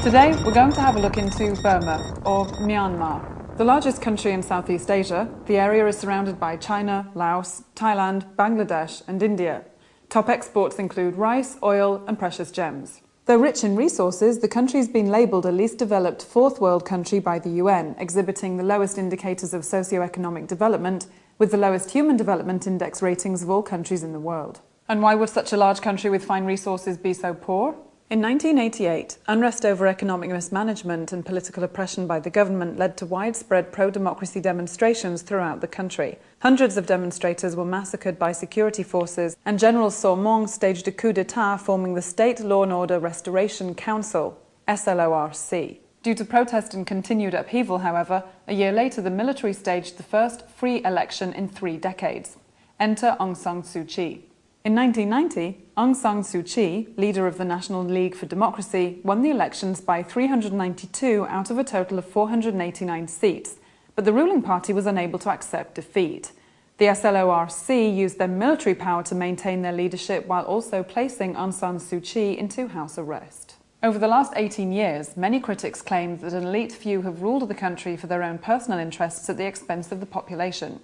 Today, we're going to have a look into Burma, or Myanmar. The largest country in Southeast Asia, the area is surrounded by China, Laos, Thailand, Bangladesh and India. Top exports include rice, oil and precious gems. Though rich in resources, the country's been labelled a least developed fourth world country by the UN, exhibiting the lowest indicators of socio-economic development, with the lowest human development index ratings of all countries in the world. And why would such a large country with fine resources be so poor? In 1988, unrest over economic mismanagement and political oppression by the government led to widespread pro-democracy demonstrations throughout the country. Hundreds of demonstrators were massacred by security forces, and General Sormong staged a coup d'etat forming the State Law and Order Restoration Council, SLORC. Due to protest and continued upheaval, however, a year later the military staged the first free election in 3 decades. Enter Aung San Suu Kyi. In 1990, Aung San Suu Kyi, leader of the National League for Democracy, won the elections by 392 out of a total of 489 seats, but the ruling party was unable to accept defeat. The SLORC used their military power to maintain their leadership while also placing Aung San Suu Kyi into house arrest. Over the last 18 years, many critics claimed that an elite few have ruled the country for their own personal interests at the expense of the population.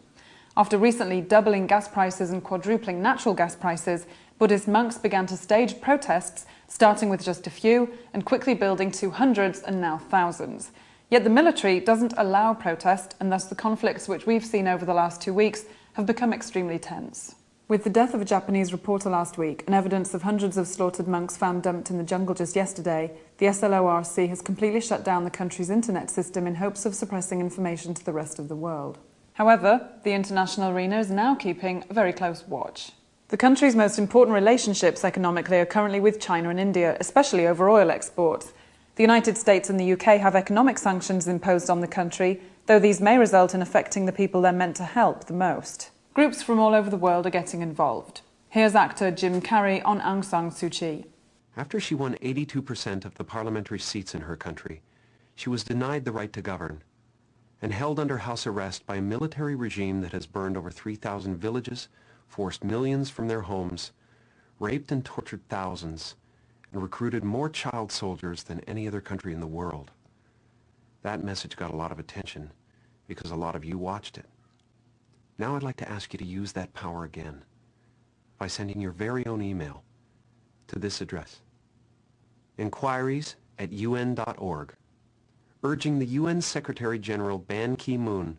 After recently doubling gas prices and quadrupling natural gas prices, Buddhist monks began to stage protests, starting with just a few and quickly building to hundreds and now thousands. Yet the military doesn't allow protest, and thus the conflicts which we've seen over the last 2 weeks have become extremely tense. With the death of a Japanese reporter last week and evidence of hundreds of slaughtered monks found dumped in the jungle just yesterday, the SLORC has completely shut down the country's internet system in hopes of suppressing information to the rest of the world. However, the international arena is now keeping a very close watch. The country's most important relationships economically are currently with China and India, especially over oil exports. The United States and the UK have economic sanctions imposed on the country, though these may result in affecting the people they're meant to help the most. Groups from all over the world are getting involved. Here's actor Jim Carrey on Aung San Suu Kyi. After she won 82% of the parliamentary seats in her country, she was denied the right to govern and held under house arrest by a military regime that has burned over 3,000 villages, forced millions from their homes, raped and tortured thousands, and recruited more child soldiers than any other country in the world. That message got a lot of attention because a lot of you watched it. Now I'd like to ask you to use that power again by sending your very own email to this address: inquiries@un.org, urging the UN Secretary-General Ban Ki-moon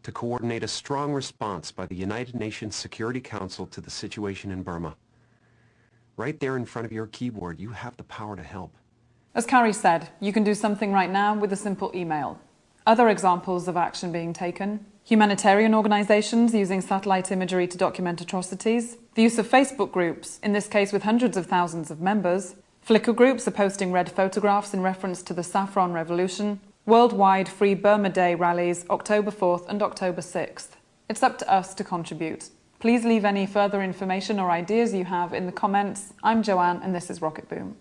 to coordinate a strong response by the United Nations Security Council to the situation in Burma. Right there in front of your keyboard, you have the power to help. As Carrey said, you can do something right now with a simple email. Other examples of action being taken: humanitarian organisations using satellite imagery to document atrocities, the use of Facebook groups, in this case with hundreds of thousands of members. Flickr groups are posting red photographs in reference to the Saffron Revolution, worldwide Free Burma Day rallies October 4th and October 6th. It's up to us to contribute. Please leave any further information or ideas you have in the comments. I'm Joanne and this is Rocket Boom.